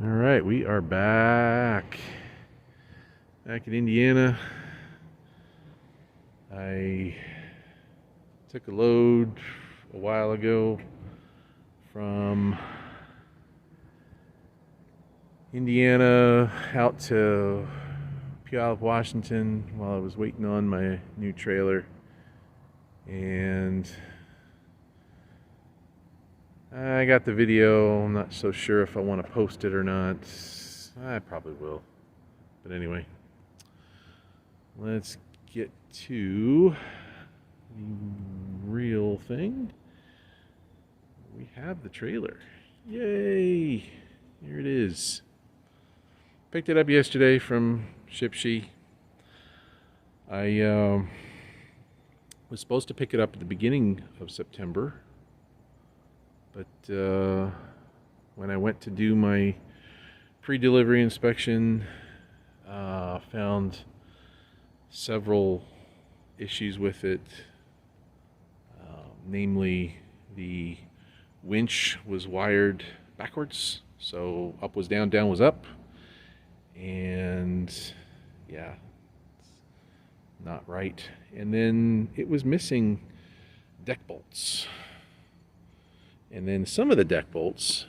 All right, we are back in Indiana. I took a load a while ago from Indiana out to Puyallup, Washington while I was waiting on my new trailer, and I got the video. I'm not so sure if I want to post it or not. I probably will. But anyway, let's get to the real thing. We have the trailer. Yay! Here it is. Picked it up yesterday from Shipshe. I was supposed to pick it up at the beginning of September. But when I went to do my pre-delivery inspection, found several issues with it. Namely, the winch was wired backwards, so up was down, down was up, and yeah, it's not right. And then it was missing deck bolts. And then some of the deck bolts,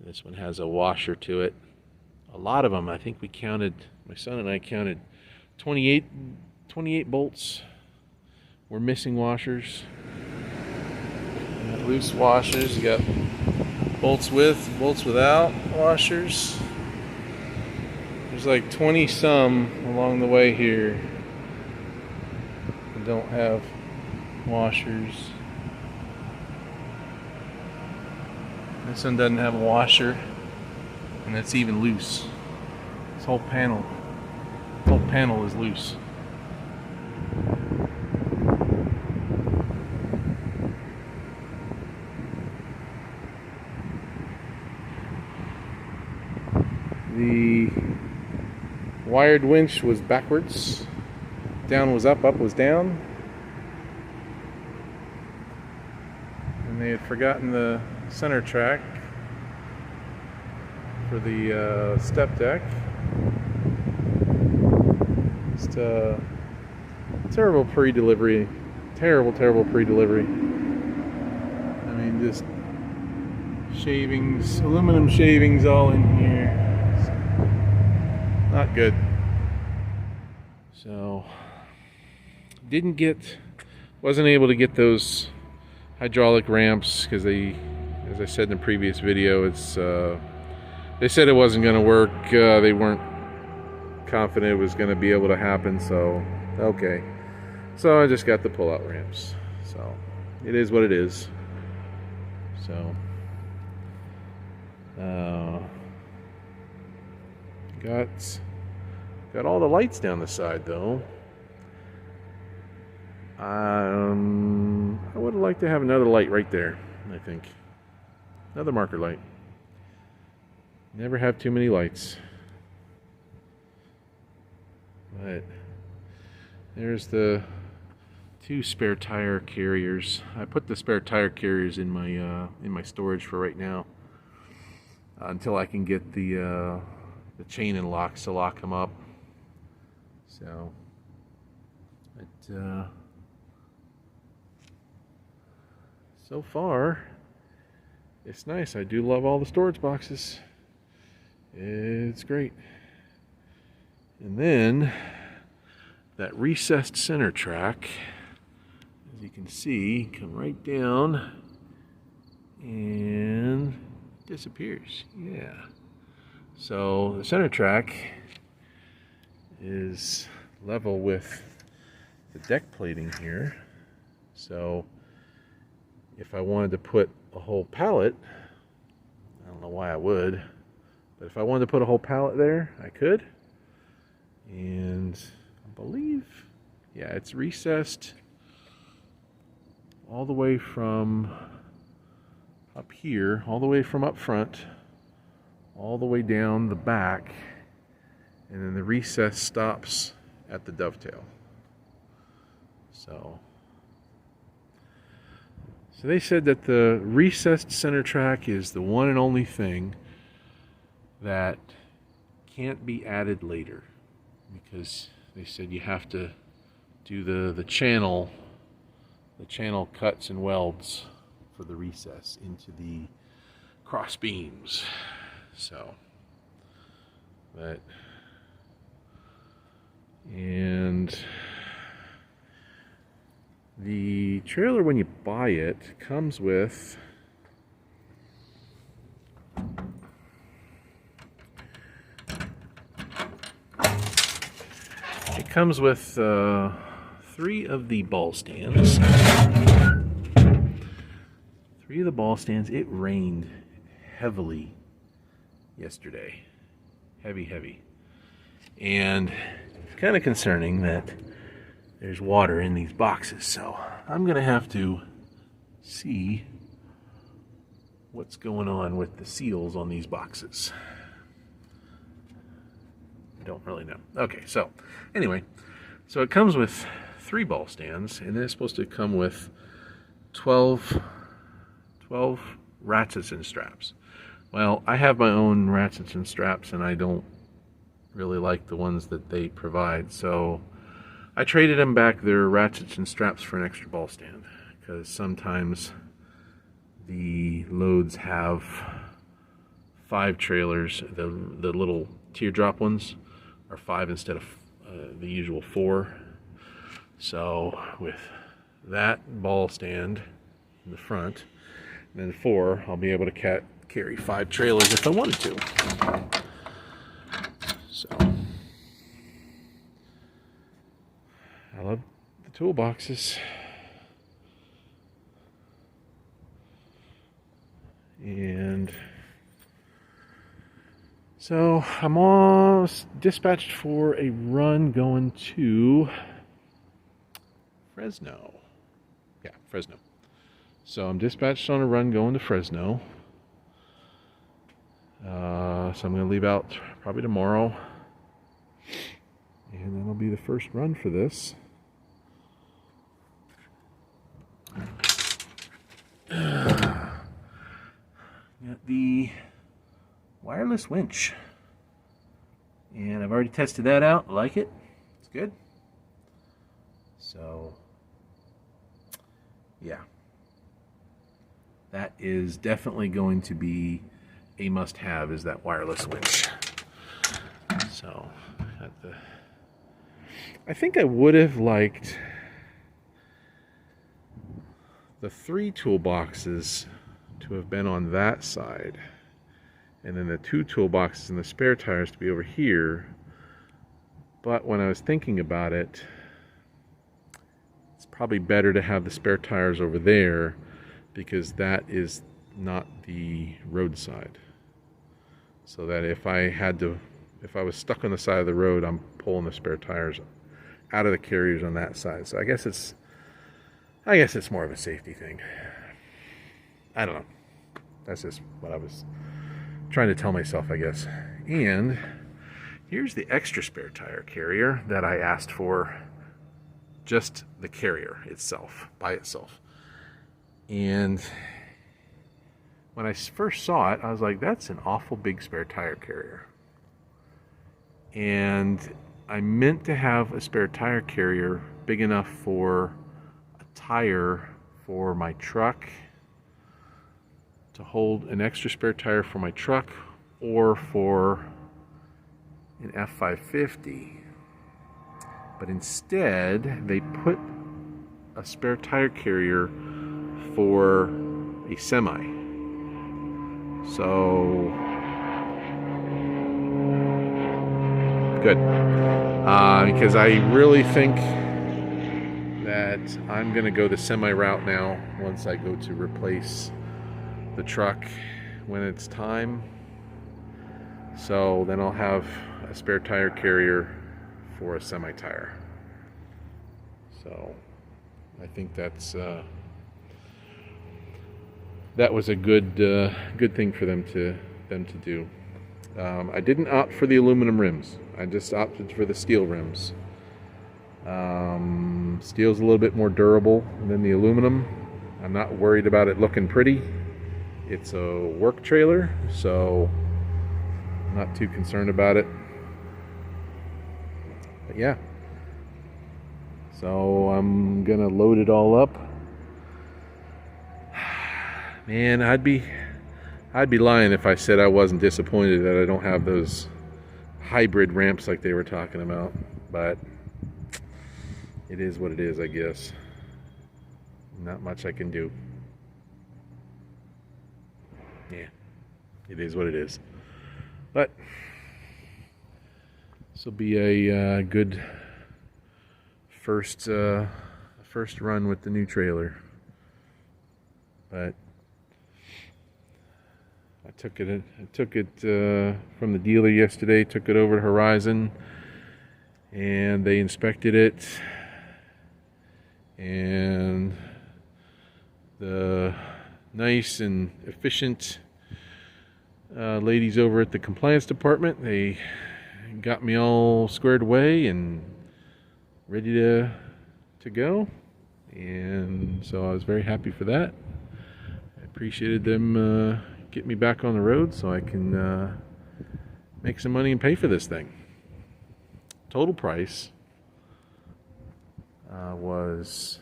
this one has a washer to it. A lot of them, I think we counted, my son and I counted 28 bolts were missing washers. You got loose washers, you got bolts with, bolts without washers. There's like 20 some along the way here that don't have washers. This one doesn't have a washer, and it's even loose. This whole panel is loose. The wired winch was backwards. Down was up was down. And they had forgotten the center track for the step deck. Just terrible pre-delivery. Terrible pre-delivery. I mean, just shavings, aluminum shavings all in here. It's not good. So, wasn't able to get those hydraulic ramps because as I said in the previous video, they said it wasn't going to work. They weren't confident it was going to be able to happen, so okay. So I just got the pull-out ramps. So it is what it is. So got all the lights down the side though. I would like to have another light right there, I think. Another marker light. Never have too many lights. But there's the two spare tire carriers. I put the spare tire carriers in my storage for right now, until I can get the chain and locks to lock them up. So, but so far, it's nice. I do love all the storage boxes. It's great. And then that recessed center track, as you can see, come right down and disappears. Yeah. So the center track is level with the deck plating here. So if I wanted to put a whole pallet, I don't know why I would, but if I wanted to put a whole pallet there, I could. And I believe, yeah, it's recessed all the way from up here, all the way from up front, all the way down the back, and then the recess stops at the dovetail. So they said that the recessed center track is the one and only thing that can't be added later, because they said you have to do the channel cuts and welds for the recess into the cross beams. So, and the trailer, when you buy it, comes with three of the ball stands. It rained heavily yesterday. Heavy. And it's kind of concerning that there's water in these boxes. So I'm going to have to see what's going on with the seals on these boxes. I don't really know. Okay, so anyway, so it comes with 3 ball stands, and then it's supposed to come with 12 ratchets and straps. Well, I have my own ratchets and straps, and I don't really like the ones that they provide, so I traded them back their ratchets and straps for an extra ball stand, because sometimes the loads have 5 trailers. The little teardrop ones are 5 instead of the usual 4. So with that ball stand in the front, and then 4, I'll be able to carry 5 trailers if I wanted to. So I love the toolboxes. And so I'm all dispatched for a run going to Fresno. Yeah, Fresno. So I'm dispatched on a run going to Fresno. So I'm going to leave out probably tomorrow. And that'll be the first run for this. Got the wireless winch. And I've already tested that out. I like it. It's good. So, yeah. That is definitely going to be a must-have, is that wireless winch. So, I think I would have liked the 3 toolboxes to have been on that side, and then the 2 toolboxes and the spare tires to be over here. But when I was thinking about it, it's probably better to have the spare tires over there, because that is not the roadside. So that if I was stuck on the side of the road, I'm pulling the spare tires out of the carriers on that side. So I guess it's more of a safety thing. I don't know. That's just what I was trying to tell myself, I guess. And here's the extra spare tire carrier that I asked for, just the carrier itself, by itself. And when I first saw it, I was like, that's an awful big spare tire carrier. And I meant to have a spare tire carrier big enough for a tire for my truck, to hold an extra spare tire for my truck, or for an F550. But instead, they put a spare tire carrier for a semi. So, good. Because I really think that I'm going to go the semi route now once I go to replace the truck when it's time. So then I'll have a spare tire carrier for a semi tire. So I think that was a good thing for them to do. I didn't opt for the aluminum rims. I just opted for the steel rims. Steel's a little bit more durable than the aluminum. I'm not worried about it looking pretty. It's a work trailer, so I'm not too concerned about it. But yeah. So I'm gonna load it all up. Man, I'd be lying if I said I wasn't disappointed that I don't have those hybrid ramps like they were talking about. But it is what it is, I guess. Not much I can do. Yeah, it is what it is. But this will be a good first run with the new trailer. But I took it from the dealer yesterday. Took it over to Horizon, and they inspected it, and the nice and efficient ladies over at the compliance department, they got me all squared away and ready to go. And so I was very happy for that. I appreciated them getting me back on the road so I can make some money and pay for this thing. Total price was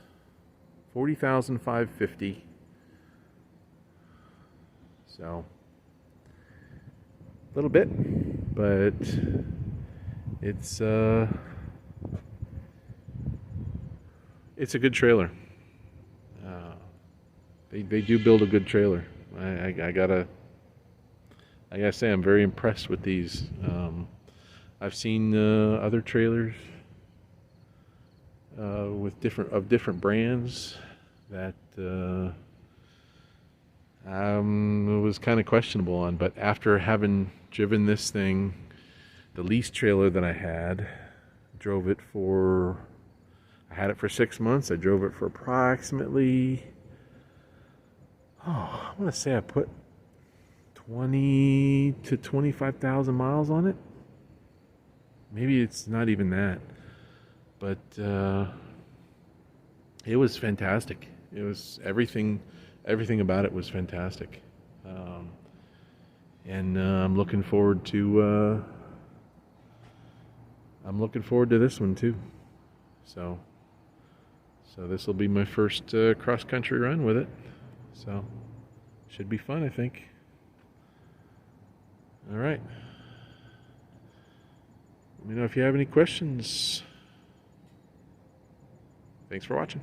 $40,550. So a little bit, but it's a good trailer. They do build a good trailer. I gotta say I'm very impressed with these. I've seen other trailers with different brands that was kind of questionable on, but after having driven this thing, the lease trailer that I had, drove it for, I had it for 6 months. I drove it for approximately, I want to say I put 20 to 25,000 miles on it. Maybe it's not even that, but it was fantastic. It was everything about it was fantastic, and I'm looking forward to this one too. So this will be my first cross country run with it. So should be fun, I think. All right. Let me know if you have any questions. Thanks for watching.